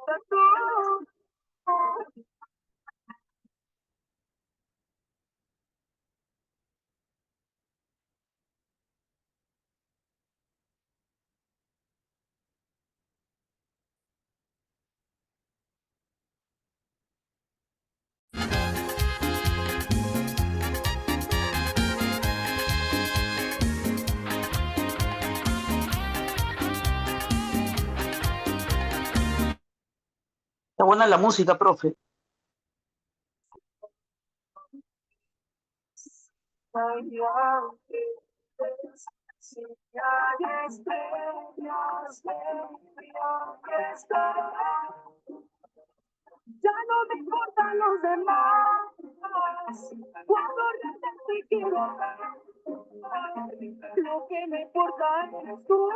gusta tú. Está buena la música, profe. Ay, antes, si hay estrellas, que estarán. Ya no me importan los demás. Cuando realmente quiero ver, lo que me importa es tú.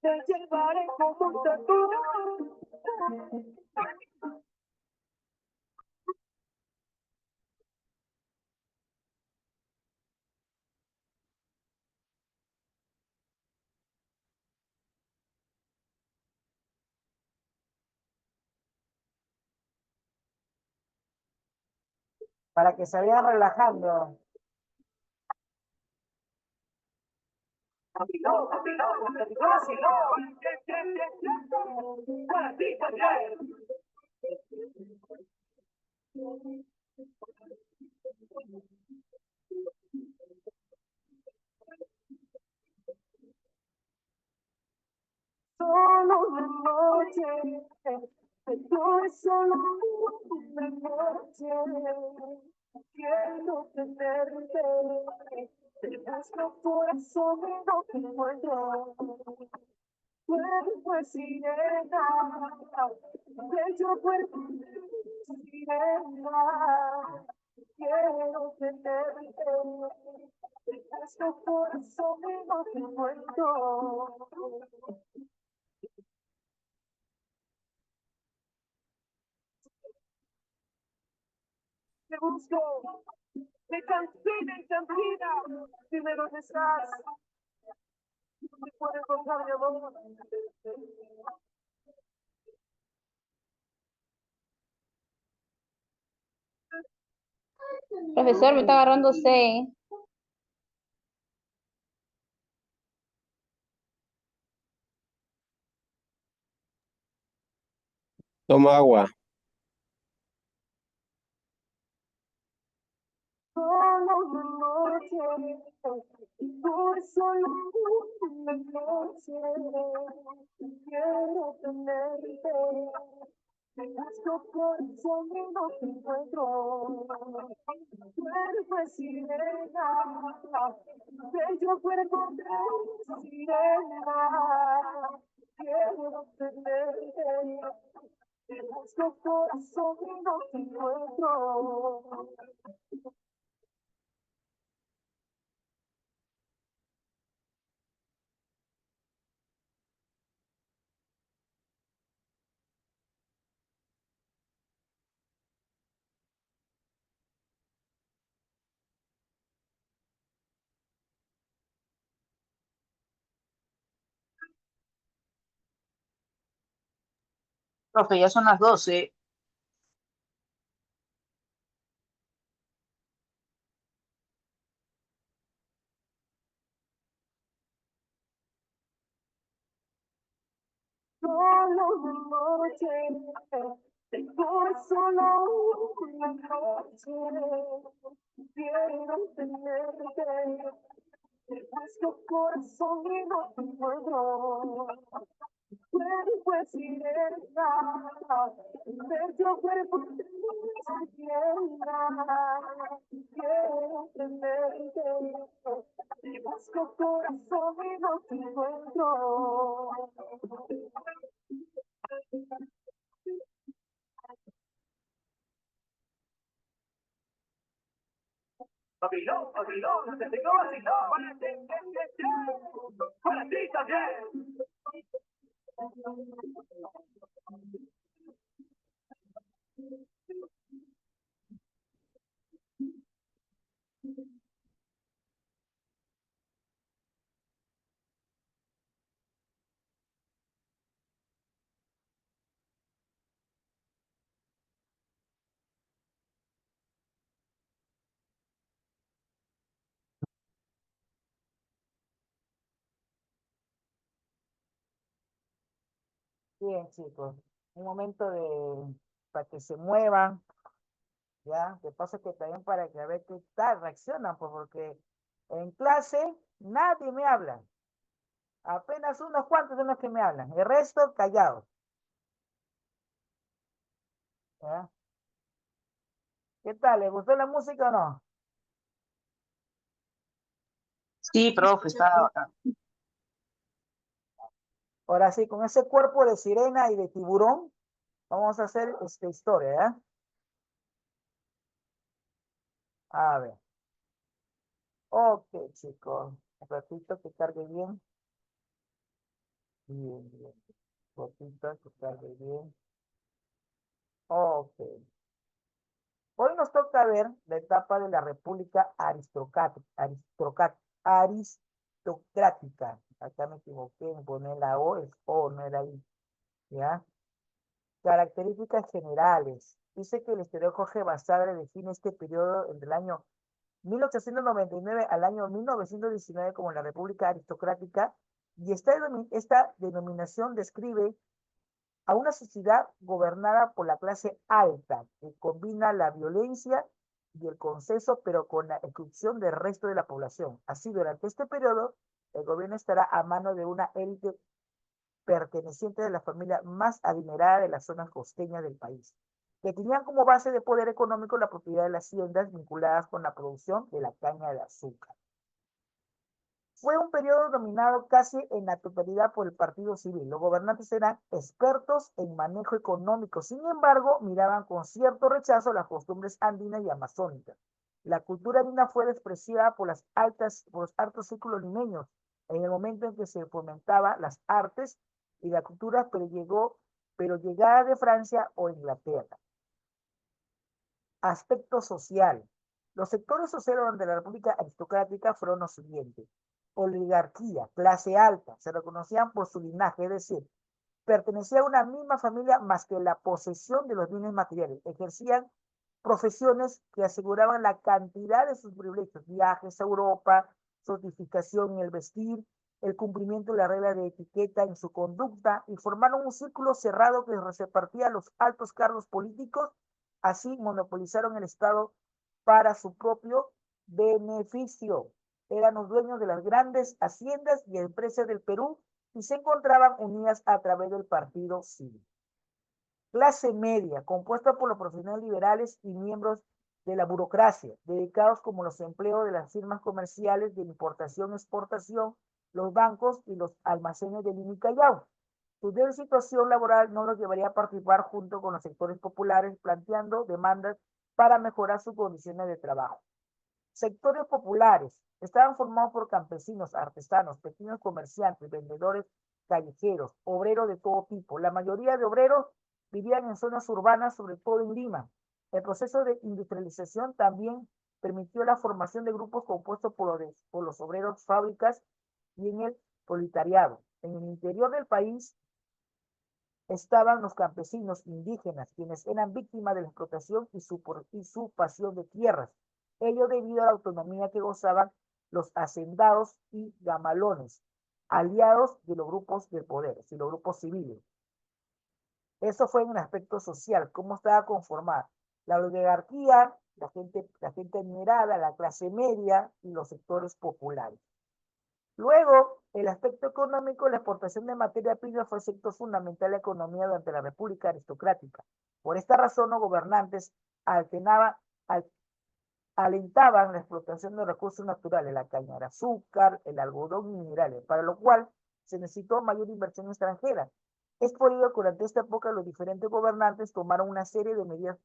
Te llevaré como un tatu. Para que se vayan relajando. Solo una noche, esto es solo una noche. Quiero tenerte, nuestro corazón y no te encuentro. Cuerpo es sirena, bello cuerpo es sirena. Quiero tenerte, nuestro corazón y no te encuentro. Te busco, me cansé de intranquila. Dime dónde estás, dónde puedo encontrar mi amor. Profesor, me está agarrando C. Toma agua. Solo una noche, por solo una noche. Quiero tenerte, nuestro corazón y no te encuentro. Cuerpo es sirena, bello cuerpo es sirena. Quiero tenerte, nuestro corazón y no te encuentro. Profe, ya son las 12. Solo una noche, por solo una noche. Quiero tenerte, nuestro corazón y no te encuentro. Cuerpo es sirena, bello cuerpo es sirena. Quiero tenerte, nuestro corazón y no te encuentro. Babilón, Babilón, te tengo vacilón, para ti también. Bien, chicos. Un momento para que se muevan, ¿ya? De paso que también para que a ver qué tal reaccionan, pues porque en clase nadie me habla. Apenas unos cuantos son los que me hablan. El resto callados, ¿ya? ¿Qué tal? ¿Les gustó la música o no? Sí, profe, está bacán. Ahora sí, con ese cuerpo de sirena y de tiburón, vamos a hacer esta historia, ¿ya? A ver. Ok, chicos. Un ratito que cargue bien. Bien, bien. Un ratito que cargue bien. Ok. Hoy nos toca ver la etapa de la República aristocrática. Acá me equivoqué en poner la O, es O, no era I. ¿Ya? Características generales. Dice que el historiador Jorge Basadre define este periodo entre el año 1899 al año 1919 como la República Aristocrática, y esta denominación describe a una sociedad gobernada por la clase alta, que combina la violencia y el consenso, pero con la exclusión del resto de la población. Así, durante este periodo, el gobierno estará a mano de una élite perteneciente a la familia más adinerada de las zonas costeñas del país, que tenían como base de poder económico la propiedad de las haciendas vinculadas con la producción de la caña de azúcar. Fue un periodo dominado casi en la totalidad por el partido civil. Los gobernantes eran expertos en manejo económico, sin embargo, miraban con cierto rechazo las costumbres andinas y amazónicas. La cultura andina fue despreciada por los altos círculos limeños en el momento en que se fomentaba las artes y la cultura, pero llegada de Francia o Inglaterra. Aspecto social. Los sectores sociales de la República Aristocrática fueron los siguientes: oligarquía, clase alta, se reconocían por su linaje, es decir, pertenecían a una misma familia más que la posesión de los bienes materiales, ejercían profesiones que aseguraban la cantidad de sus privilegios, viajes a Europa, sofisticación en el vestir, el cumplimiento de la regla de etiqueta en su conducta, y formaron un círculo cerrado que repartía los altos cargos políticos. Así monopolizaron el Estado para su propio beneficio. Eran los dueños de las grandes haciendas y empresas del Perú y se encontraban unidas a través del partido civil. Clase media, compuesta por los profesionales liberales y miembros de la burocracia, dedicados como los empleos de las firmas comerciales de importación-exportación, los bancos y los almacenes de Lima y Callao. Su débil situación laboral no los llevaría a participar junto con los sectores populares, planteando demandas para mejorar sus condiciones de trabajo. Sectores populares estaban formados por campesinos, artesanos, pequeños comerciantes, vendedores callejeros, obreros de todo tipo. La mayoría de obreros vivían en zonas urbanas, sobre todo en Lima. El proceso de industrialización también permitió la formación de grupos compuestos por los obreros, fábricas y en el proletariado. En el interior del país estaban los campesinos indígenas, quienes eran víctimas de la explotación y su pasión de tierras. Ello debido a la autonomía que gozaban los hacendados y gamalones, aliados de los grupos de poder, y los grupos civiles. Eso fue en el aspecto social, cómo estaba conformada la oligarquía, la gente adinerada, la clase media y los sectores populares. Luego, el aspecto económico, la exportación de materia prima fue el sector fundamental de la economía durante la República Aristocrática. Por esta razón, los gobernantes alentaban la explotación de recursos naturales, la caña de azúcar, el algodón y minerales, para lo cual se necesitó mayor inversión extranjera. Es por ello que durante esta época los diferentes gobernantes tomaron una serie de medidas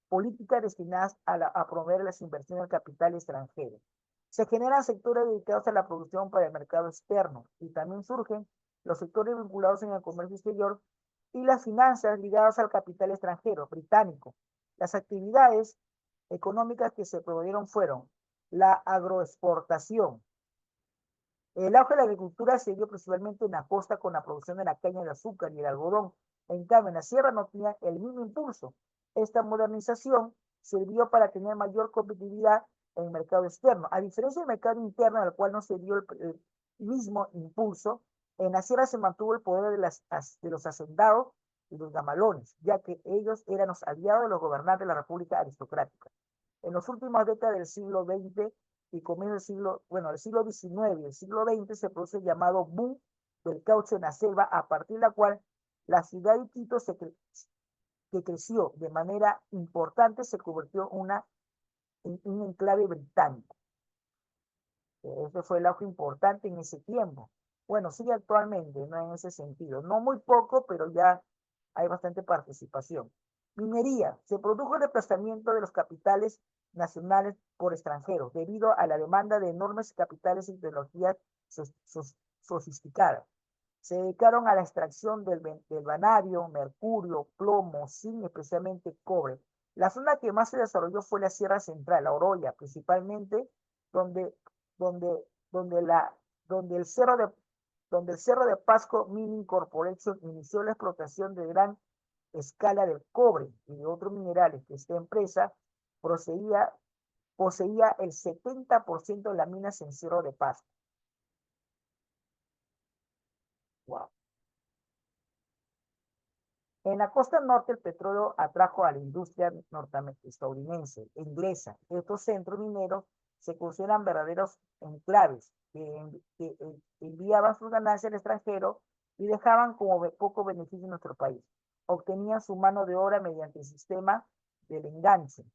políticas destinadas a promover las inversiones del capital extranjero. Se generan sectores dedicados a la producción para el mercado externo y también surgen los sectores vinculados en el comercio exterior y las finanzas ligadas al capital extranjero británico. Las actividades económicas que se promovieron fueron la agroexportación. El auge de la agricultura se dio principalmente en la costa con la producción de la caña de azúcar y el algodón. En cambio, en la sierra no tenía el mismo impulso. Esta modernización sirvió para tener mayor competitividad en el mercado externo. A diferencia del mercado interno, al cual no se dio el mismo impulso, En la sierra se mantuvo el poder de los hacendados y los gamalones, ya que ellos eran los aliados de los gobernantes de la República Aristocrática. En las últimas décadas del siglo XX y comienzo del siglo, bueno, del siglo XIX y el siglo XX se produce el llamado boom del caucho en la selva, a partir de la cual la ciudad de Quito, que creció de manera importante, se convirtió en un enclave británico. Ese fue el auge importante en ese tiempo. Bueno, sigue actualmente, no en ese sentido. No muy poco, pero ya hay bastante participación. Minería. Se produjo el desplazamiento de los capitales nacionales por extranjeros debido a la demanda de enormes capitales y tecnologías sofisticadas. Se dedicaron a la extracción del vanadio, mercurio, plomo, zinc, especialmente cobre. La zona que más se desarrolló fue la Sierra Central, la Oroya, principalmente, donde, donde, donde, la, donde, el cerro de, donde el Cerro de Pasco Mining Corporation inició la explotación de gran escala del cobre y de otros minerales, que esta empresa poseía el 70% de las minas en Cerro de Pasco. Wow. En la costa norte, el petróleo atrajo a la industria estadounidense e inglesa. Estos centros mineros se consideran verdaderos enclaves que enviaban sus ganancias al extranjero y dejaban como poco beneficio en nuestro país. Obtenían su mano de obra mediante el sistema del enganche,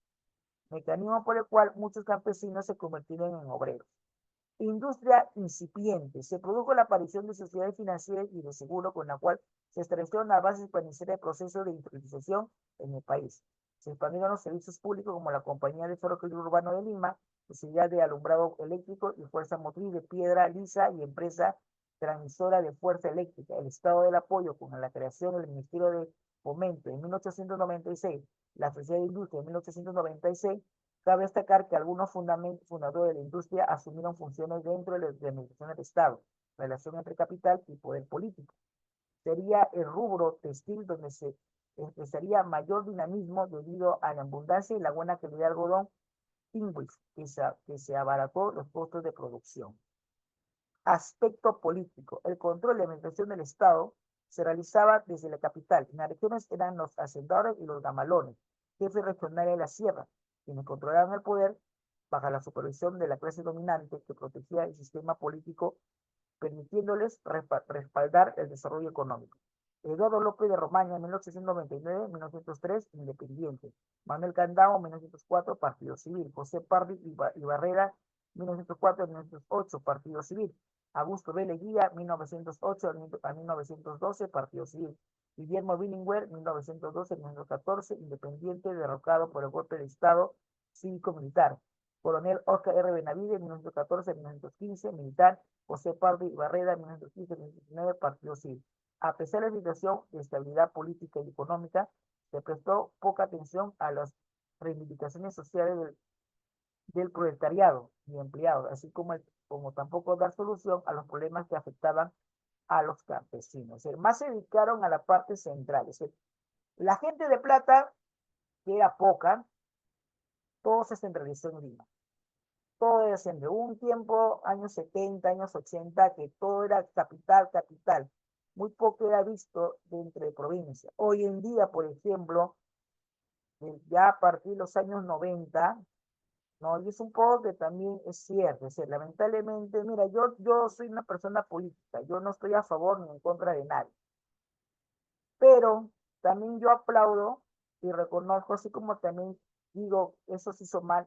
mecanismo por el cual muchos campesinos se convirtieron en obreros. Industria incipiente. Se produjo la aparición de sociedades financieras y de seguro con la cual se establecieron las bases para iniciar el proceso de industrialización en el país. Se expandieron los servicios públicos como la Compañía de Ferrocarril Urbano de Lima, Sociedad de Alumbrado Eléctrico y Fuerza Motriz de Piedra Lisa y Empresa Transmisora de Fuerza Eléctrica. El Estado del Apoyo con la creación del Ministerio de Fomento en 1896, la Sociedad de Industria en 1896. Cabe destacar que algunos fundadores de la industria asumieron funciones dentro de la administración del Estado, relación entre capital y poder político. Sería el rubro textil donde se expresaría mayor dinamismo debido a la abundancia y la buena calidad de algodón Inglis, que se abarató los costos de producción. Aspecto político. El control de la administración del Estado se realizaba desde la capital. En las regiones eran los hacendadores y los gamalones, jefes regionales de la sierra, quienes controlaban el poder bajo la supervisión de la clase dominante que protegía el sistema político, permitiéndoles respaldar el desarrollo económico. Eduardo López de Romaña, 1899-1903, independiente. Manuel Candamo, 1904, Partido Civil. José Pardi y Barrera, 1904-1908, Partido Civil. Augusto B. Leguía, 1908 a 1912, Partido Civil. Guillermo Billinguer, 1912-1914, independiente, derrocado por el golpe de Estado cívico-militar. Coronel Oscar R. Benavides, 1914-1915, militar. José Pardi y Barrera, 1915-1919, Partido Civil. A pesar de la situación de estabilidad política y económica, se prestó poca atención a las reivindicaciones sociales del proletariado y empleados, así como tampoco dar solución a los problemas que afectaban a los campesinos. Más se dedicaron a la parte central. Es decir, la gente de plata, que era poca, todo se centralizó en Lima. Todo era siempre. Hubo un tiempo, años 70, años 80, que todo era capital, capital. Muy poco era visto dentro de provincia. Hoy en día, por ejemplo, ya a partir de los años 90, ¿no? Y es un poco que también es cierto. Es decir, lamentablemente, mira, yo soy una persona política, yo no estoy a favor ni en contra de nadie. Pero también yo aplaudo y reconozco, así como también digo, eso se hizo mal,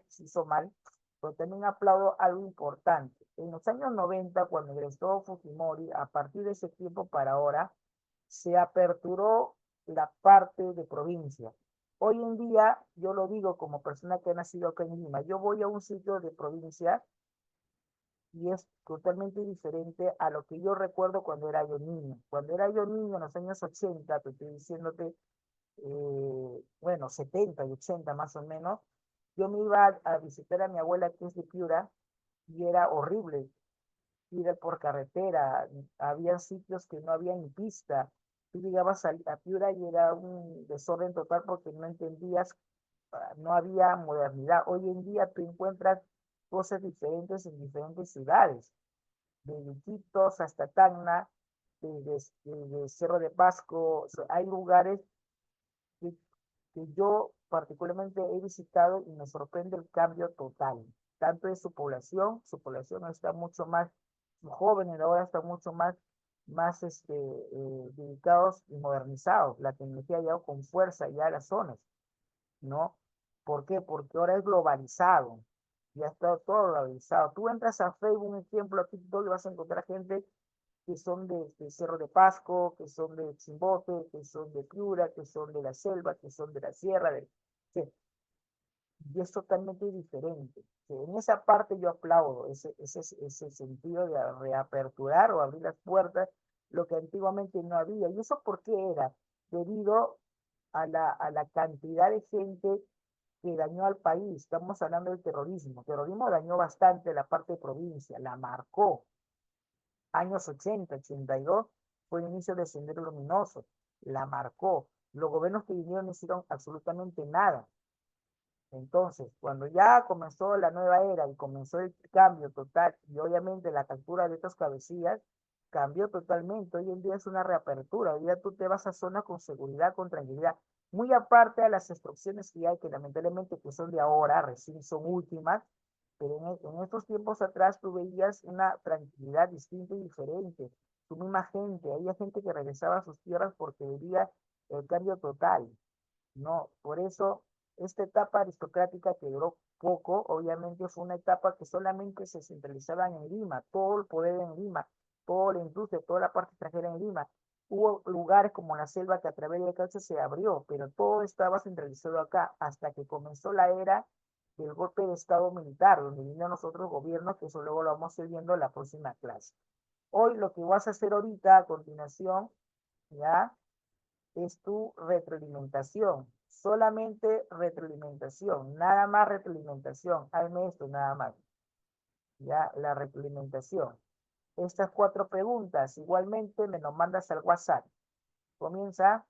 pero también aplaudo algo importante. En los años 90, cuando ingresó Fujimori, a partir de ese tiempo para ahora, se aperturó la parte de provincia. Hoy en día, yo lo digo como persona que ha nacido acá en Lima, yo voy a un sitio de provincia y es totalmente diferente a lo que yo recuerdo cuando era yo niño. Cuando era yo niño, en los años 80, te estoy diciéndote, bueno, 70 y 80 más o menos, yo me iba a visitar a mi abuela que es de Piura y era horrible ir por carretera, había sitios que no había ni pista, tú llegabas a Piura y era un desorden total porque no entendías, no había modernidad. Hoy en día tú encuentras cosas diferentes en diferentes ciudades, de Iquitos hasta Tacna, de Cerro de Pasco. O sea, hay lugares que, que yo particularmente he visitado y me sorprende el cambio total, tanto de su población está mucho más jóvenes, ahora están mucho más dedicados y modernizados, la tecnología ha llegado con fuerza ya a las zonas, ¿no? ¿Por qué? Porque ahora es globalizado, ya está todo globalizado. Tú entras a Facebook, un ejemplo, aquí tú vas a encontrar gente que son de Cerro de Pasco, que son de Chimbote, que son de Piura, que son de la selva, que son de la sierra, sí, y es totalmente diferente. Sí, en esa parte yo aplaudo ese sentido de reaperturar o abrir las puertas, lo que antiguamente no había. ¿Y eso por qué era? Debido a la cantidad de gente que dañó al país. Estamos hablando del terrorismo. El terrorismo dañó bastante la parte de provincia, la marcó. Años 80, 82, fue el inicio de Sendero Luminoso, la marcó. Los gobiernos que vinieron no hicieron absolutamente nada. Entonces, cuando ya comenzó la nueva era y comenzó el cambio total, y obviamente la captura de estos cabecillas, cambió totalmente. Hoy en día es una reapertura. Hoy día tú te vas a zonas con seguridad, con tranquilidad. Muy aparte de las instrucciones que hay, que lamentablemente que son de ahora, recién son últimas, pero en estos tiempos atrás tú veías una tranquilidad distinta y diferente. Tu misma gente, había gente que regresaba a sus tierras porque veía el cambio total. No, por eso esta etapa aristocrática que duró poco, obviamente fue una etapa que solamente se centralizaba en Lima, todo el poder en Lima, toda la industria, toda la parte extranjera en Lima. Hubo lugares como la selva que a través del cauce se abrió, pero todo estaba centralizado acá hasta que comenzó la era del golpe de Estado militar, donde vinieron los otros gobiernos, que eso luego lo vamos a ir viendo en la próxima clase. Hoy lo que vas a hacer ahorita a continuación, ¿ya? Es tu retroalimentación, solamente retroalimentación, nada más retroalimentación, hazme esto nada más, ya la retroalimentación. Estas 4 preguntas igualmente me lo mandas al WhatsApp. Comienza.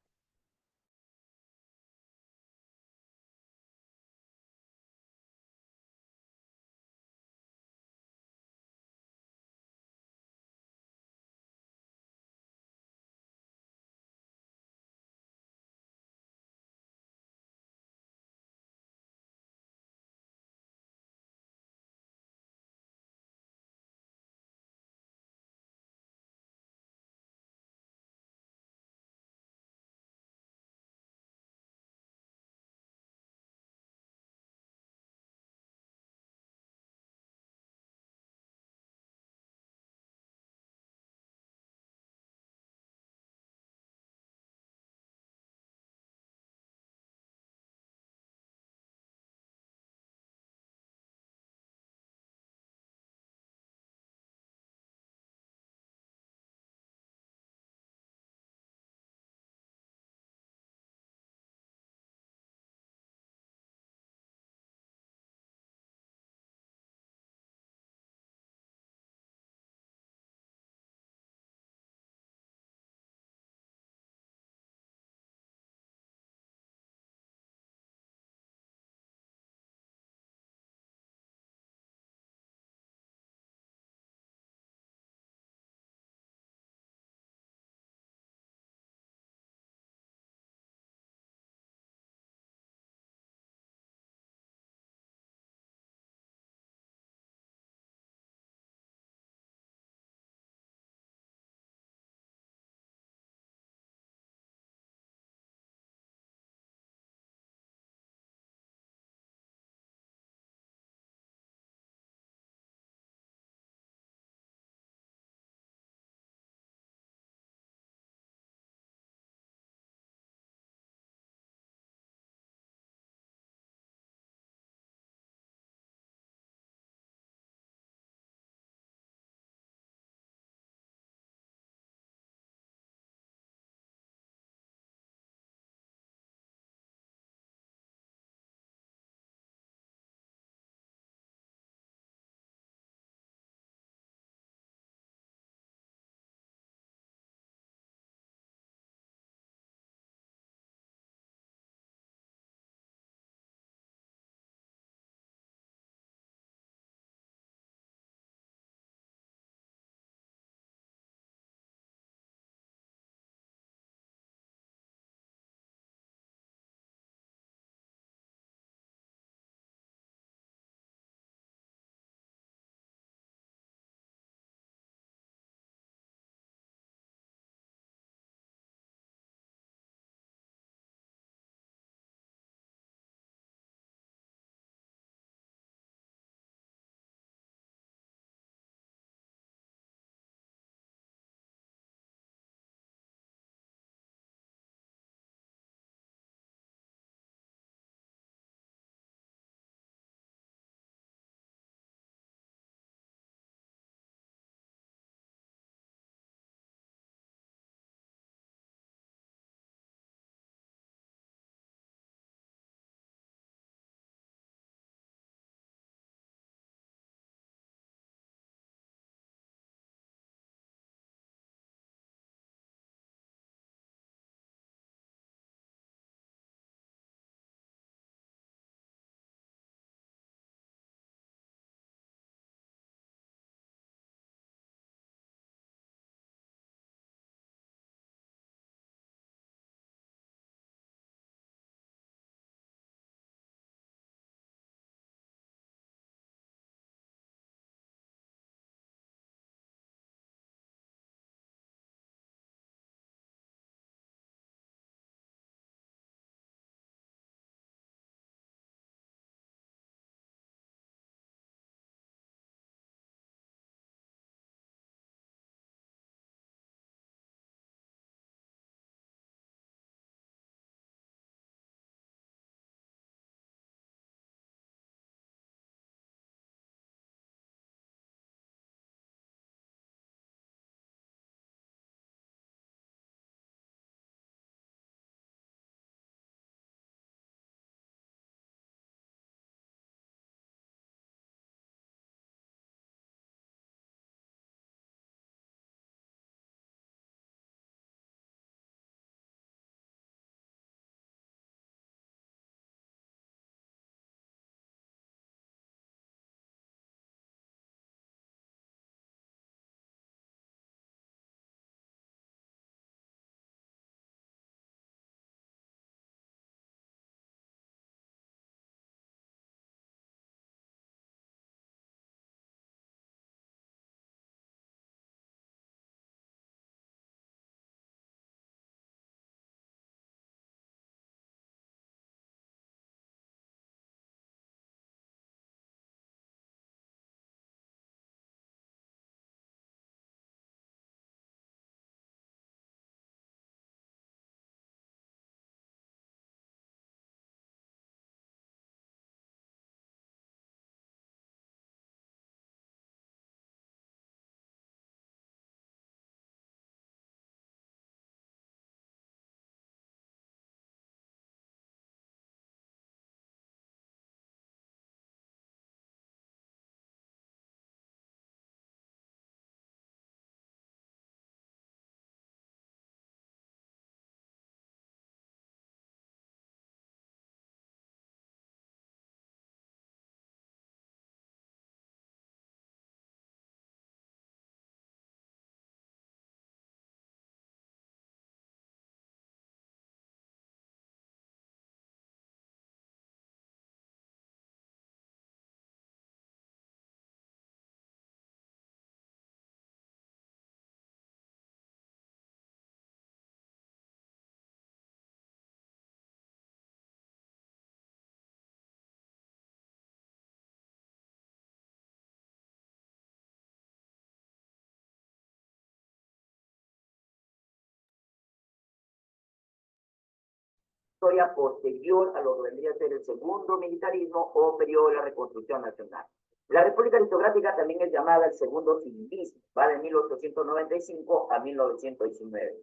historia posterior a lo que vendría a ser el segundo militarismo o periodo de la reconstrucción nacional. La República Aristocrática también es llamada el segundo civilismo, va de 1895 a 1919.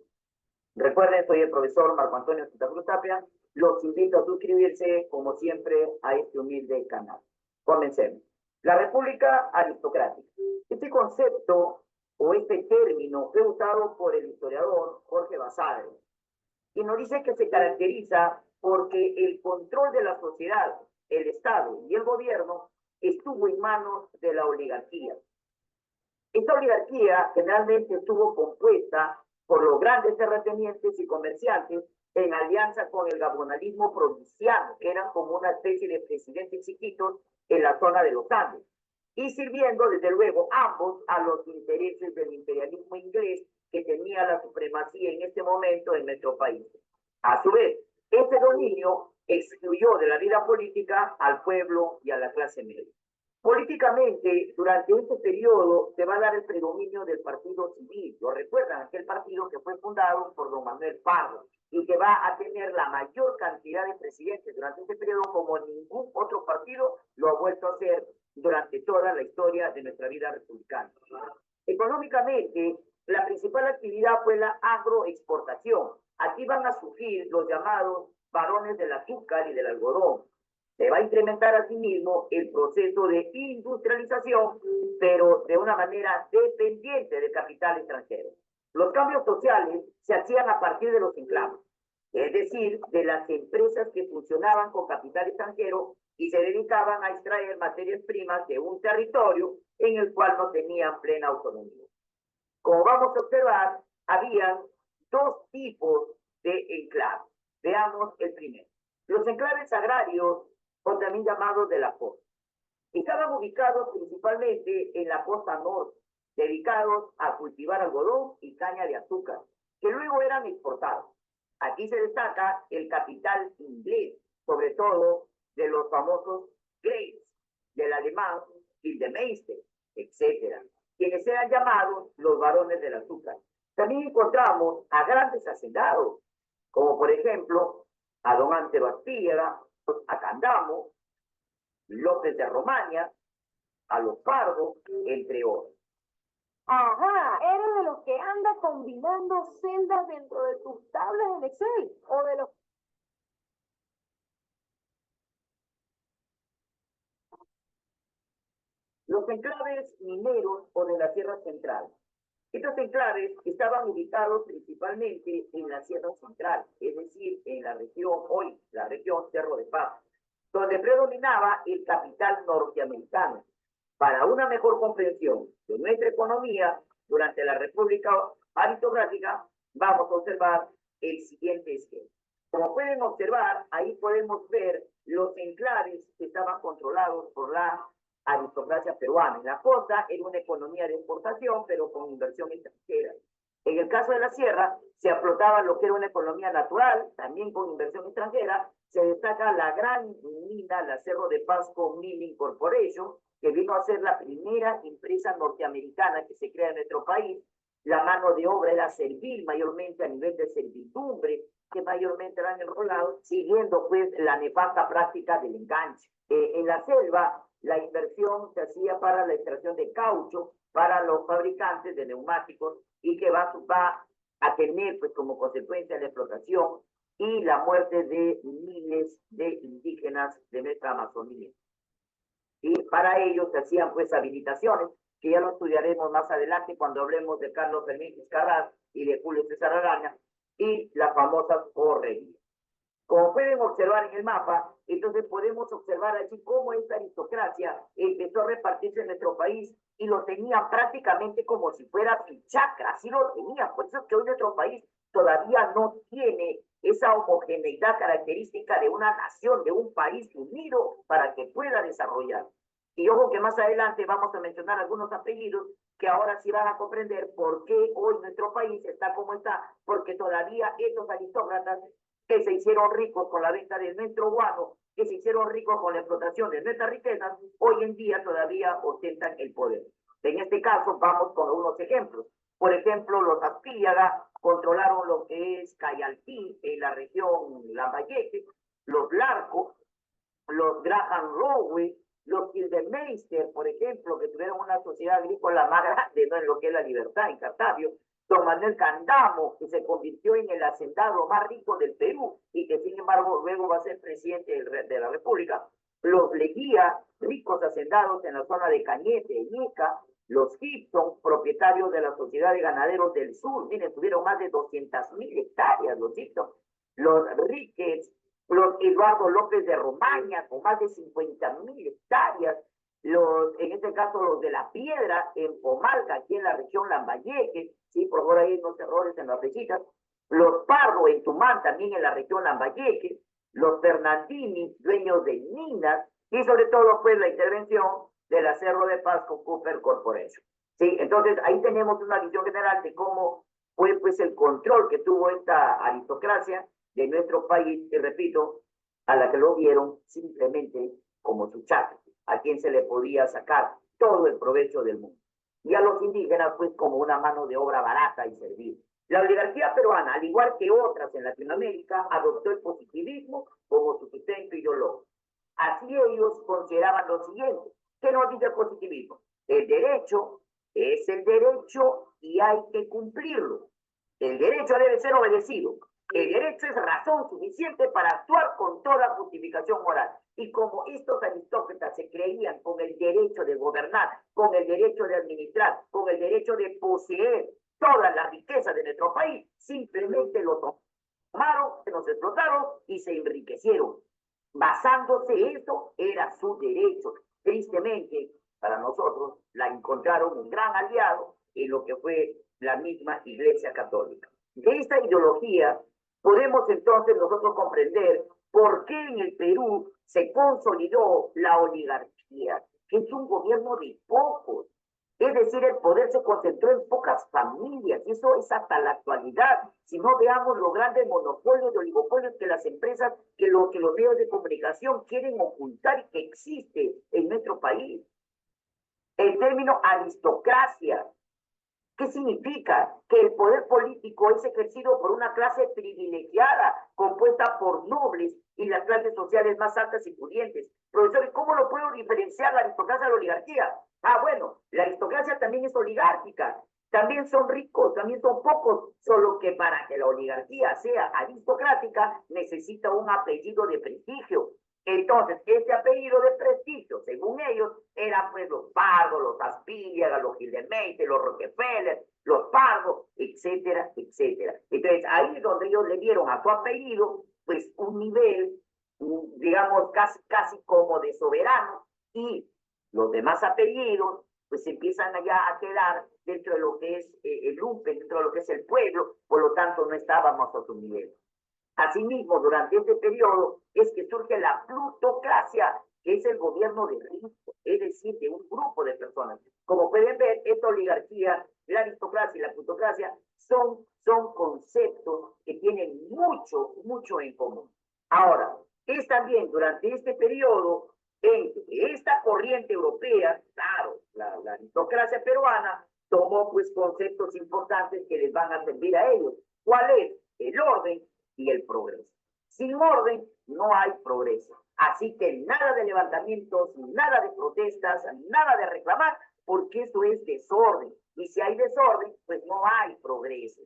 Recuerden, soy el profesor Marco Antonio Santa Cruz Tapia. Los invito a suscribirse, como siempre, a este humilde canal. Comencemos. La República Aristocrática. Este concepto o este término fue usado por el historiador Jorge Basadre, y nos dice que se caracteriza porque el control de la sociedad, el Estado y el gobierno estuvo en manos de la oligarquía. Esta oligarquía generalmente estuvo compuesta por los grandes terratenientes y comerciantes en alianza con el gabonalismo provinciano, que eran como una especie de presidentes chiquitos en la zona de los Andes, y sirviendo desde luego ambos a los intereses del imperialismo inglés, que tenía la supremacía en este momento en nuestro país. A su vez, este dominio excluyó de la vida política al pueblo y a la clase media. Políticamente, durante este periodo se va a dar el predominio del partido civil. ¿Lo recuerdan? Aquel partido que fue fundado por don Manuel Pardo y que va a tener la mayor cantidad de presidentes durante este periodo como ningún otro partido lo ha vuelto a hacer durante toda la historia de nuestra vida republicana. Económicamente, la principal actividad fue la agroexportación. Aquí van a surgir los llamados varones del azúcar y del algodón. Se va a incrementar asimismo el proceso de industrialización, pero de una manera dependiente del capital extranjero. Los cambios sociales se hacían a partir de los enclaves, es decir, de las empresas que funcionaban con capital extranjero y se dedicaban a extraer materias primas de un territorio en el cual no tenían plena autonomía. Como vamos a observar, había dos tipos de enclaves. Veamos el primero. Los enclaves agrarios, o también llamados de la costa. Estaban ubicados principalmente en la costa norte, dedicados a cultivar algodón y caña de azúcar, que luego eran exportados. Aquí se destaca el capital inglés, sobre todo de los famosos Greys, del alemán Gildemeister, etc., quienes eran llamados los varones del azúcar. También encontramos a grandes hacendados, como por ejemplo a don Antero Aspígara, a Candamo, López de Romaña, a los Pardos, entre otros. Ajá, eres de los que anda combinando celdas dentro de tus tablas en Excel, o de los... Los enclaves mineros o de la Sierra Central. Estos enclaves estaban ubicados principalmente en la Sierra Central, es decir, en la región, hoy, la región Cerro de Paz, donde predominaba el capital norteamericano. Para una mejor comprensión de nuestra economía durante la República Aristocrática, vamos a observar el siguiente esquema. Como pueden observar, ahí podemos ver los enclaves que estaban controlados por la aristocracia peruana. En la costa era una economía de exportación, pero con inversión extranjera. En el caso de la sierra, se explotaba lo que era una economía natural, también con inversión extranjera. Se destaca la gran mina, la Cerro de Pasco Mining Corporation, que vino a ser la primera empresa norteamericana que se crea en nuestro país. La mano de obra era servil, mayormente a nivel de servidumbre, que mayormente eran enrolados, siguiendo pues la nefasta práctica del enganche. En la selva, la inversión se hacía para la extracción de caucho, para los fabricantes de neumáticos, y que va a tener pues como consecuencia la explotación y la muerte de miles de indígenas de nuestra Amazonía. Y para ello se hacían pues habilitaciones, que ya lo estudiaremos más adelante cuando hablemos de Carlos Fermín Vizcarra y de Julio César Araña, y las famosas correrías. Como pueden observar en el mapa, entonces podemos observar allí cómo esta aristocracia empezó a repartirse en nuestro país y lo tenían prácticamente como si fuera pichacra, así lo tenían. Por eso es que hoy nuestro país todavía no tiene esa homogeneidad característica de una nación, de un país unido para que pueda desarrollar. Y ojo que más adelante vamos a mencionar algunos apellidos que ahora sí van a comprender por qué hoy nuestro país está como está, porque todavía estos aristócratas que se hicieron ricos con la venta de nuestro guano, que se hicieron ricos con la explotación de nuestras riquezas, hoy en día todavía ostentan el poder. En este caso, vamos con unos ejemplos. Por ejemplo, los Aspíllaga controlaron lo que es Cayaltí, en la región Lambayeque, los Larcos, los Graham Rowe, los Gildemeister, por ejemplo, que tuvieron una sociedad agrícola más grande, ¿no?, en lo que es la Libertad, en Cartavio. Don Manuel Candamo, que se convirtió en el hacendado más rico del Perú y que, sin embargo, luego va a ser presidente de la República. Los Leguía, ricos hacendados en la zona de Cañete, Ica. Los Gibson, propietarios de la Sociedad de Ganaderos del Sur, miren, tuvieron más de 200.000 hectáreas, los Gibson. Los Ríquez, los Eduardo López de Romaña, con más de 50.000 hectáreas. En este caso, los de La Piedra, en Pomalca, aquí en la región Lambayeque, sí, por favor, hay unos errores en las flechitas. Los Pardo, en Tumán, también en la región Lambayeque. Los Fernandini, dueños de minas, y sobre todo, pues, la intervención de la Cerro de Pasco Copper Corporation. Sí, entonces ahí tenemos una visión general de cómo fue, pues, el control que tuvo esta aristocracia de nuestro país, y repito, a la que lo vieron simplemente como su chato, a quien se le podía sacar todo el provecho del mundo. Y a los indígenas, pues, como una mano de obra barata y servil. La oligarquía peruana, al igual que otras en Latinoamérica, adoptó el positivismo como su sustento ideológico. Así ellos consideraban lo siguiente. ¿Qué nos dice el positivismo? El derecho es el derecho y hay que cumplirlo. El derecho debe ser obedecido. El derecho es razón suficiente para actuar con toda justificación moral. Y como estos aristócratas se creían con el derecho de gobernar, con el derecho de administrar, con el derecho de poseer toda la riqueza de nuestro país, simplemente lo tomaron, se nos explotaron y se enriquecieron. Basándose en eso, era su derecho. Tristemente, para nosotros, la encontraron un gran aliado en lo que fue la misma Iglesia Católica. De esta ideología podemos entonces nosotros comprender por qué en el Perú se consolidó la oligarquía, que es un gobierno de pocos. Es decir, el poder se concentró en pocas familias, y eso es hasta la actualidad. Si no, veamos los grandes monopolios y oligopolios que las empresas, que los medios de comunicación quieren ocultar y que existe en nuestro país. El término aristocracia, ¿qué significa? Que el poder político es ejercido por una clase privilegiada, compuesta por nobles y las clases sociales más altas y pudientes. Profesor, ¿cómo lo puedo diferenciar la aristocracia de la oligarquía? Ah, bueno, la aristocracia también es oligárquica, también son ricos, también son pocos, solo que para que la oligarquía sea aristocrática necesita un apellido de prestigio. Entonces, este apellido de prestigio, según ellos, eran pues los Pardo, los Aspíllaga, los Gildemeister, los Rockefeller, los Pardo, etcétera, etcétera. Entonces, ahí es donde ellos le dieron a su apellido, pues, un nivel, digamos, casi como de soberano, y los demás apellidos, pues, empiezan allá a quedar dentro de lo que es el lumpen, dentro de lo que es el pueblo, por lo tanto, no estábamos a su nivel. Asimismo, durante este periodo es que surge la plutocracia, que es el gobierno de ricos, es decir, de un grupo de personas. Como pueden ver, esta oligarquía, la aristocracia y la plutocracia son conceptos que tienen mucho en común. Ahora, es también durante este periodo en que esta corriente europea, claro, la aristocracia peruana, tomó pues conceptos importantes que les van a servir a ellos. ¿Cuál es? El orden y el progreso. Sin orden no hay progreso. Así que nada de levantamientos, nada de protestas, nada de reclamar, porque eso es desorden. Y si hay desorden, pues no hay progreso.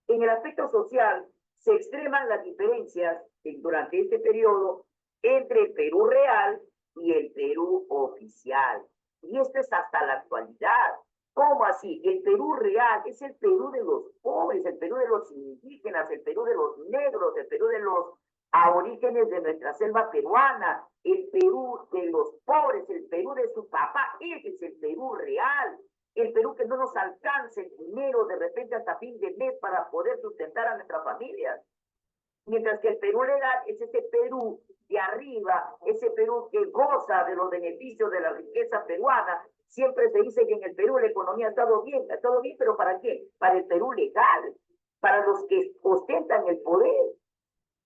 En el aspecto social, se extreman las diferencias durante este periodo entre el Perú real y el Perú oficial. Y esto es hasta la actualidad. ¿Cómo así? El Perú real es el Perú de los pobres, el Perú de los indígenas, el Perú de los negros, el Perú de los aborígenes de nuestra selva peruana, el Perú de los pobres, el Perú de su papá. Ese es el Perú real. El Perú que no nos alcance el dinero de repente hasta fin de mes para poder sustentar a nuestras familias. Mientras que el Perú legal es ese Perú de arriba, ese Perú que goza de los beneficios de la riqueza peruana. Siempre se dice que en el Perú la economía ha estado bien, pero ¿para qué? Para el Perú legal, para los que ostentan el poder,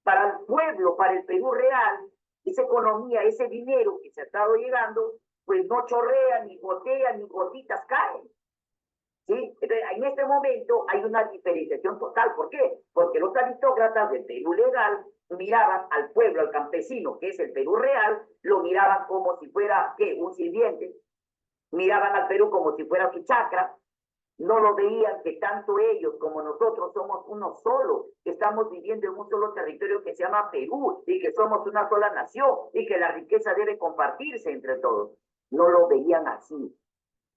para el pueblo, para el Perú real, esa economía, ese dinero que se ha estado llegando, pues no chorrean, ni gotean, ni gotitas caen. ¿Sí? Entonces, en este momento hay una diferenciación total. ¿Por qué? Porque los aristócratas del Perú legal miraban al pueblo, al campesino, que es el Perú real, lo miraban como si fuera, ¿qué? Un sirviente. Miraban al Perú como si fuera su chacra. No lo veían que tanto ellos como nosotros somos uno solo, que estamos viviendo en un solo territorio que se llama Perú y que somos una sola nación y que la riqueza debe compartirse entre todos. No lo veían así.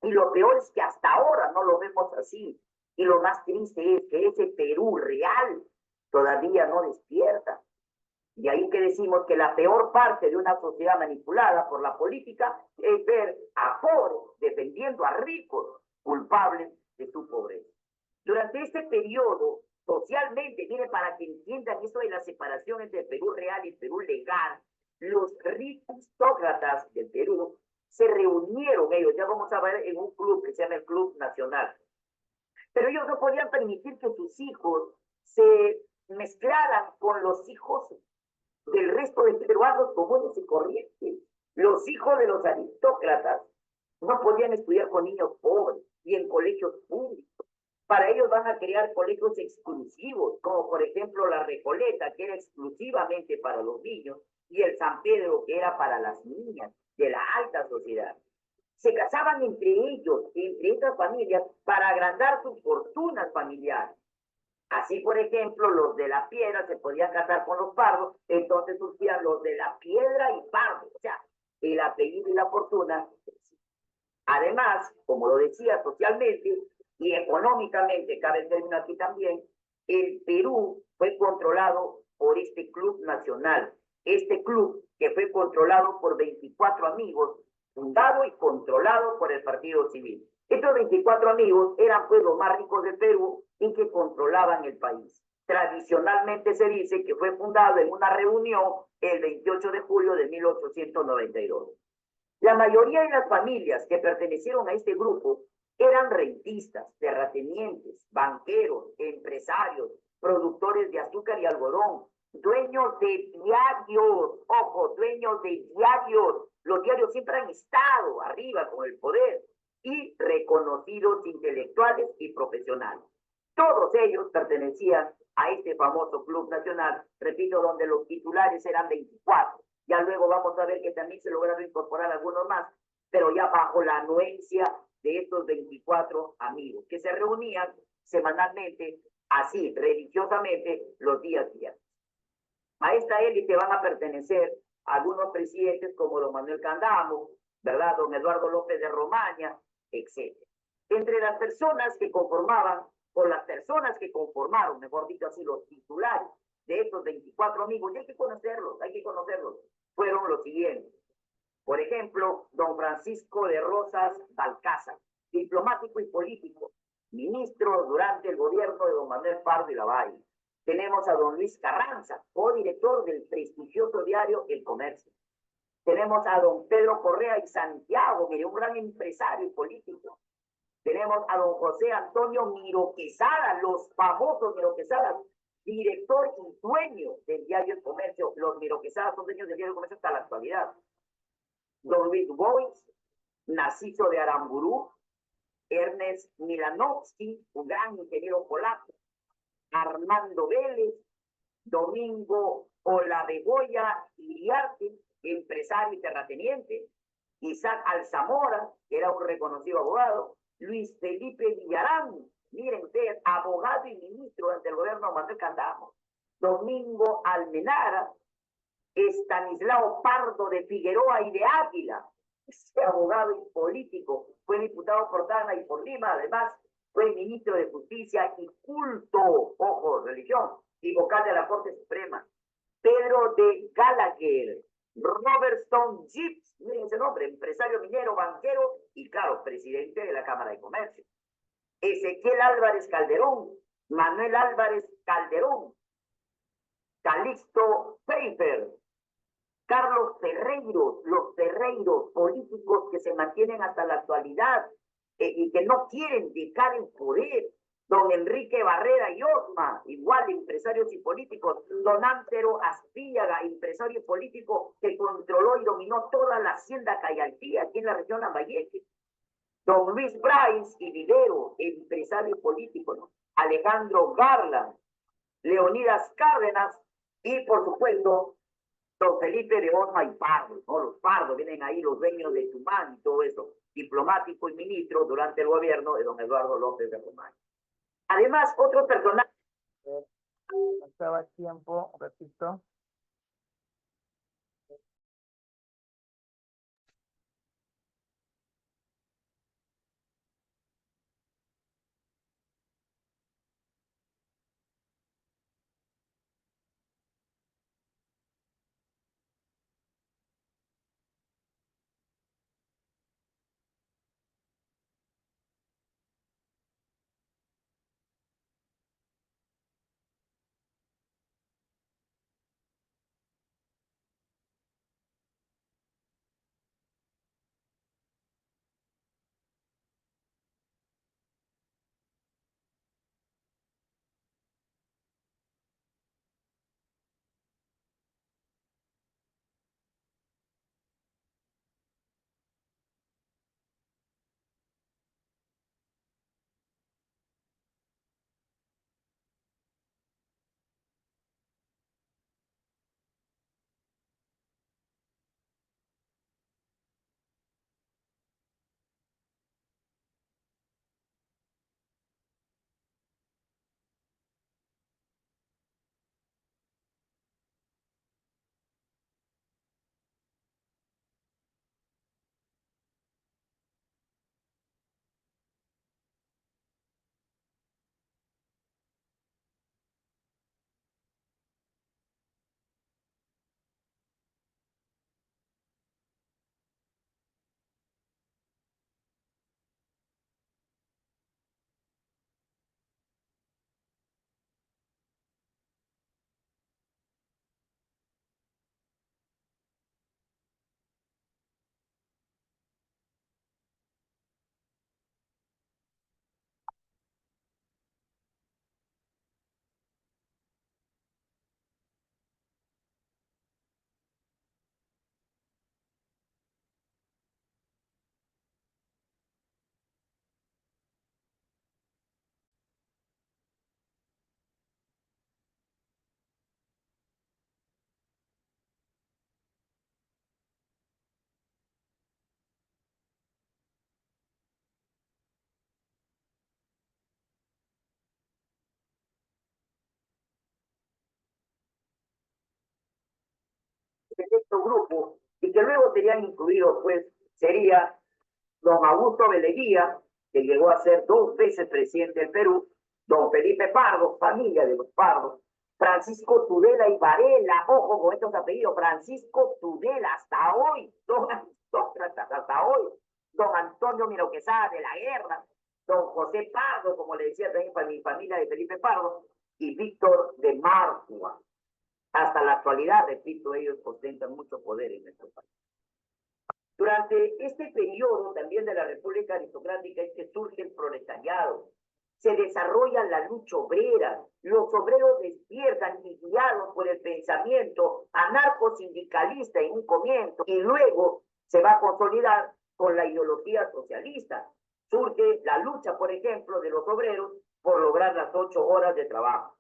Y lo peor es que hasta ahora no lo vemos así. Y lo más triste es que ese Perú real todavía no despierta. Y ahí que decimos que la peor parte de una sociedad manipulada por la política es ver a pobres defendiendo a ricos culpables de su pobreza. Durante este periodo, socialmente, mire, para que entiendan eso de la separación entre el Perú real y el Perú legal, los aristócratas del Perú se reunieron ellos, ya vamos a ver, en un club que se llama el Club Nacional. Pero ellos no podían permitir que sus hijos se mezclaran con los hijos del resto de peruanos comunes y corrientes. Los hijos de los aristócratas no podían estudiar con niños pobres y en colegios públicos. Para ellos van a crear colegios exclusivos, como por ejemplo la Recoleta, que era exclusivamente para los niños, y el San Pedro, que era para las niñas de la alta sociedad. Se casaban entre ellos, entre estas familias, para agrandar sus fortunas familiares. Así, por ejemplo, los de la piedra se podían casar con los pardos, entonces surgían los de la piedra y pardo, o sea, el apellido y la fortuna. Además, como lo decía, socialmente y económicamente, cabe el término aquí también, el Perú fue controlado por este club nacional. Este club que fue controlado por 24 amigos, fundado y controlado por el Partido Civil. Estos 24 amigos eran pues los más ricos del Perú y que controlaban el país. Tradicionalmente se dice que fue fundado en una reunión el 28 de julio de 1892. La mayoría de las familias que pertenecieron a este grupo eran rentistas, terratenientes, banqueros, empresarios, productores de azúcar y algodón, dueños de diarios, ojo, dueños de diarios. Los diarios siempre han estado arriba con el poder y reconocidos intelectuales y profesionales. Todos ellos pertenecían a este famoso Club Nacional, repito, donde los titulares eran 24. Ya luego vamos a ver que también se lograron incorporar algunos más, pero ya bajo la anuencia de estos 24 amigos, que se reunían semanalmente, así, religiosamente, los días viernes. A esta élite van a pertenecer algunos presidentes como don Manuel Candamo, ¿verdad? Don Eduardo López de Romaña, etc. Entre las personas que conformaban, o las personas que conformaron, mejor dicho así, los titulares de estos 24 amigos, y hay que conocerlos, fueron los siguientes. Por ejemplo, don Francisco de Rosas Balcázar, diplomático y político, ministro durante el gobierno de don Manuel Pardo y Lavalle. Tenemos a don Luis Carranza, codirector del prestigioso diario El Comercio. Tenemos a don Pedro Correa y Santiago, mire, un gran empresario y político. Tenemos a don José Antonio Miro Quesada, los famosos Miro Quesada, director y dueño del diario El Comercio. Los Miro Quesada son dueños del diario El Comercio hasta la actualidad. Don Luis Boix, Narciso de Aramburú, Ernest Milanowski, un gran ingeniero polaco, Armando Vélez, Domingo Olavegoya Iriarte, empresario y terrateniente, Isaac Alzamora, que era un reconocido abogado, Luis Felipe Villarán, miren ustedes, abogado y ministro ante el gobierno de Manuel Candamo, Domingo Almenara, Estanislao Pardo de Figueroa y de Ávila, este abogado y político, fue diputado por Tacna y por Lima, además fue ministro de Justicia y Culto, ojo, religión, y vocal de la Corte Suprema. Pedro de Gallagher, Robertson Gibbs, miren ese nombre, empresario minero, banquero y, claro, presidente de la Cámara de Comercio. Ezequiel Álvarez Calderón, Manuel Álvarez Calderón, Calixto Pfeiffer, Carlos Ferreiros, los Ferreiros políticos que se mantienen hasta la actualidad y que no quieren dejar el poder. don Enrique Barrera y Osma, igual empresarios y políticos, don Ántero Aspíllaga, empresario y político que controló y dominó toda la hacienda Cayaltí, aquí en la región Lambayeque, don Luis Bryce y Vivero, empresario y político, ¿no? Alejandro Garland, Leonidas Cárdenas y, por supuesto, don Felipe de Osma y Pardo, ¿no? Los Pardo, vienen ahí los dueños de Tumán y todo eso, diplomático y ministro durante el gobierno de don Eduardo López de Román. Además, otro personaje. Estaba tiempo, repito. Selecto grupo y que luego serían incluidos, pues, sería don Augusto Beleguía, que llegó a ser 2 veces presidente del Perú, don Felipe Pardo, familia de los Pardos, Francisco Tudela y Varela, ojo con estos apellidos, Francisco Tudela, hasta hoy, don aristócratas, hasta hoy, don Antonio Miro Quesada de la Guerra, don José Pardo, como le decía también para mi familia de Felipe Pardo, y Víctor de Márcua. Hasta la actualidad, repito, ellos ostentan mucho poder en nuestro país. Durante este periodo también de la República Aristocrática es que surge el proletariado, se desarrolla la lucha obrera, los obreros despiertan y guiados por el pensamiento anarcosindicalista en un comienzo y luego se va a consolidar con la ideología socialista. Surge la lucha, por ejemplo, de los obreros por lograr las 8 horas de trabajo.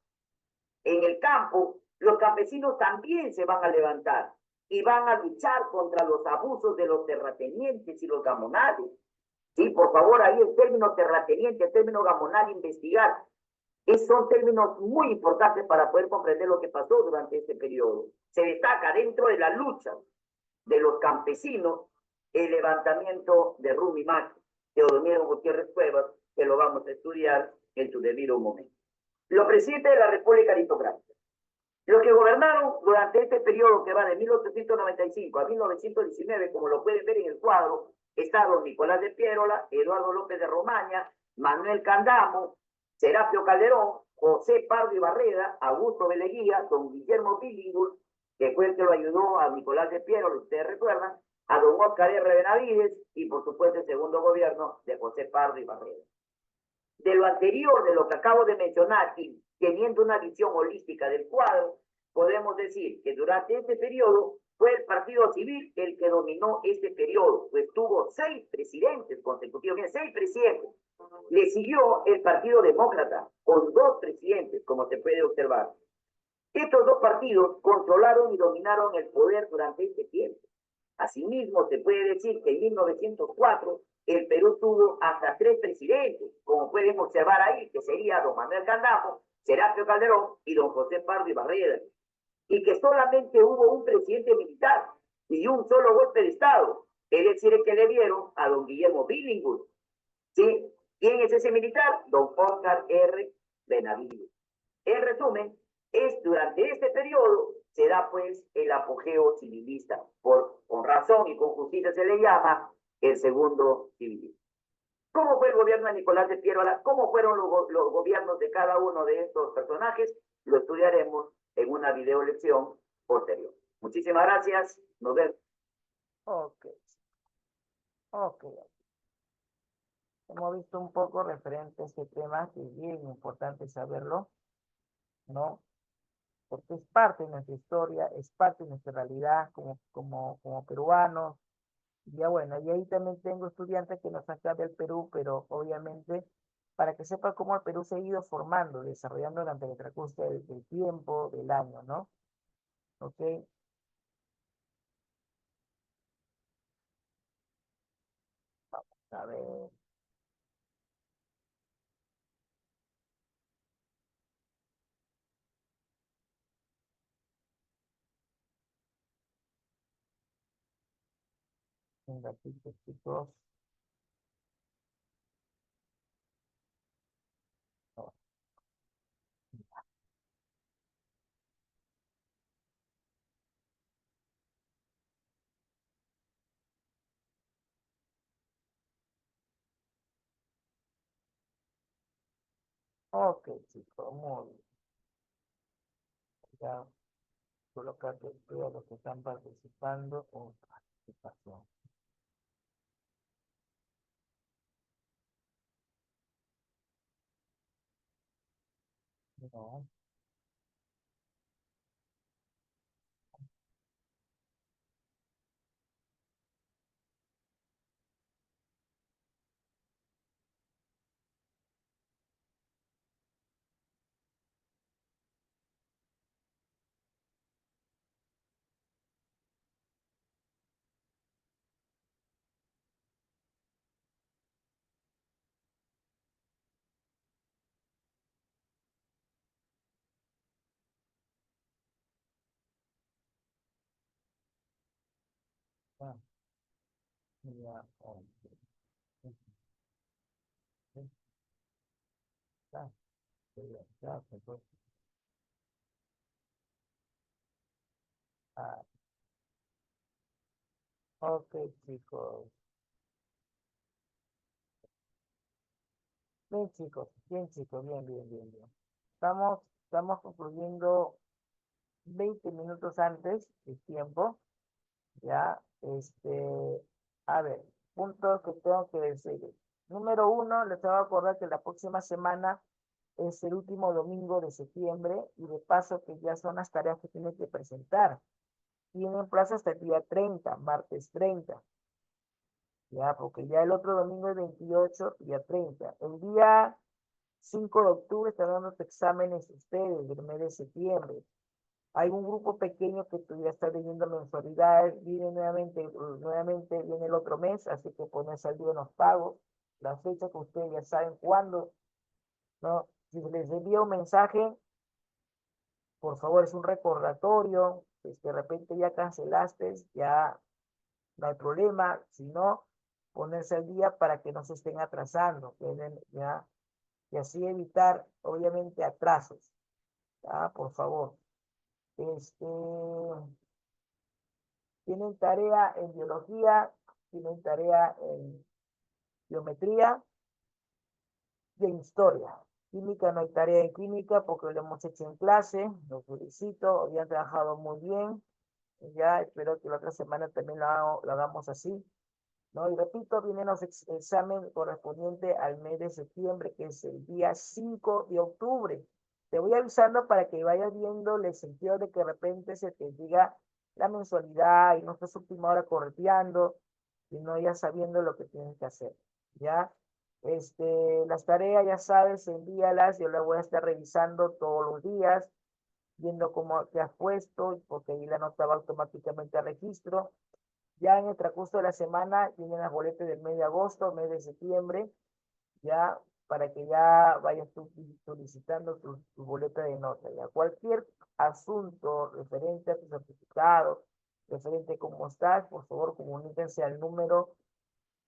En el campo, los campesinos también se van a levantar y van a luchar contra los abusos de los terratenientes y los gamonales. Sí, por favor, ahí el término terrateniente, el término gamonal, investigar. Son términos muy importantes para poder comprender lo que pasó durante este periodo. Se destaca dentro de la lucha de los campesinos el levantamiento de Rumi Mac, Teodomiro Gutiérrez Cuevas, que lo vamos a estudiar en su debido momento. Los presidentes de la República Aristocrática. Los que gobernaron durante este periodo que va de 1895 a 1919, como lo pueden ver en el cuadro, está don Nicolás de Piérola, Eduardo López de Romaña, Manuel Candamo, Serapio Calderón, José Pardo y Barreda, Augusto Beleguía, don Guillermo Billingur, que fue el que lo ayudó a Nicolás de Piérola, ustedes recuerdan, a don Oscar R. Benavides y por supuesto el segundo gobierno de José Pardo y Barreda. de lo anterior, de lo que acabo de mencionar, y teniendo una visión holística del cuadro, podemos decir que durante este periodo fue el Partido Civil el que dominó este periodo, pues tuvo 6 presidentes consecutivos, 6 presidentes. Le siguió el Partido Demócrata, con 2 presidentes, como se puede observar. Estos 2 partidos controlaron y dominaron el poder durante este tiempo. Asimismo, se puede decir que en 1904 el Perú tuvo hasta 3 presidentes, como pueden observar ahí, que sería don Manuel Candamo, Serapio Calderón y don José Pardo Ibarreda, y que solamente hubo un presidente militar y un solo golpe de Estado, es decir, el que le dieron a don Guillermo Billinghurst. ¿Sí? ¿Quién es ese militar? Don Oscar R. Benavides. En resumen, durante este periodo se da pues el apogeo civilista, con razón y con justicia se le llama el segundo civilismo. ¿Cómo fue el gobierno de Nicolás de Piérola? ¿Cómo fueron los gobiernos de cada uno de estos personajes? Lo estudiaremos en una video lección posterior. Muchísimas gracias. Nos vemos. Ok. Ok. Hemos visto un poco referente a este tema, que es bien importante saberlo, ¿no? Porque es parte de nuestra historia, es parte de nuestra realidad como peruanos. Y ya bueno, y ahí también tengo estudiantes que no son acá del Perú, pero obviamente para que sepan cómo el Perú se ha ido formando, desarrollando durante el transcurso del tiempo, del año, ¿no? Ok. A ver. Un ratito, chicos. No. Ok, chicos, muy bien. Ya colocar todos los que están participando con participación. No. Ah, ya, ok. Ya, ya, entonces, ah, ok, chicos. Bien, chicos, bien, bien, bien, bien. Estamos concluyendo 20 minutos antes del tiempo, ya, a ver, puntos que tengo que decir. Número 1, les tengo que acordar que la próxima semana es el último domingo de septiembre y de paso que ya son las tareas que tienen que presentar. Tienen plazo hasta el día 30, martes 30. Ya, porque ya el otro domingo es 28, día 30. El día 5 de octubre están dando sus exámenes ustedes del mes de septiembre. Hay un grupo pequeño que todavía está leyendo mensualidades, viene nuevamente viene el otro mes, así que ponerse al día en los pagos, la fecha que ustedes ya saben cuándo, ¿no? Si se les envía un mensaje, por favor, es un recordatorio, pues de repente ya cancelaste, ya no hay problema, si no, ponerse al día para que no se estén atrasando, ya, y así evitar, obviamente, atrasos, ¿ya? Por favor. Este, tienen tarea en biología, tienen tarea en geometría y en historia. Química no hay tarea en química porque lo hemos hecho en clase, los felicito, habían trabajado muy bien, ya espero que la otra semana también lo hagamos así. ¿no? Y repito, vienen los exámenes correspondientes al mes de septiembre, que es el día 5 de octubre. Te voy avisando para que vayas viendo el sentido de que de repente se te diga la mensualidad y no estés última hora correteando, sino ya sabiendo lo que tienes que hacer, ¿ya? Las tareas, ya sabes, envíalas, yo las voy a estar revisando todos los días, viendo cómo te has puesto, porque ahí la nota va automáticamente al registro. Ya en el transcurso de la semana vienen las boletas del mes de agosto, mes de septiembre, ya para que ya vayas tú solicitando tu boleta de nota. Ya cualquier asunto referente a tu certificado, referente a cómo estás, por favor comuníquense al número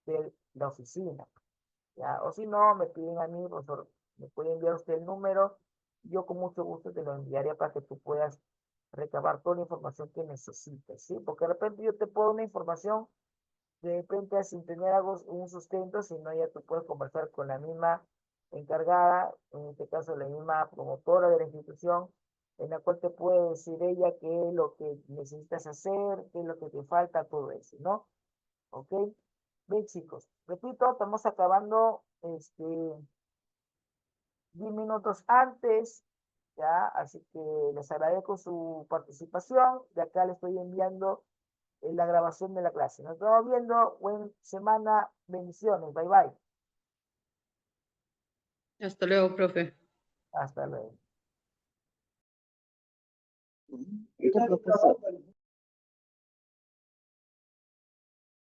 de la oficina. ¿Ya? O si no, me piden a mí, por favor, me puede enviar usted el número, yo con mucho gusto te lo enviaría para que tú puedas recabar toda la información que necesites, ¿sí? Porque de repente yo te puedo dar una información, de repente sin tener algo, un sustento, sino ya tú puedes conversar con la misma encargada, en este caso la misma promotora de la institución, en la cual te puede decir ella qué es lo que necesitas hacer, qué es lo que te falta, todo eso, ¿no? ¿Ok? Bien, chicos, repito, estamos acabando 10 minutos antes, ¿ya? Así que les agradezco su participación. De acá les estoy enviando la grabación de la clase. Nos estamos viendo. Buena semana. Bendiciones. Bye, bye. Hasta luego, profe. Hasta luego. Este profesor.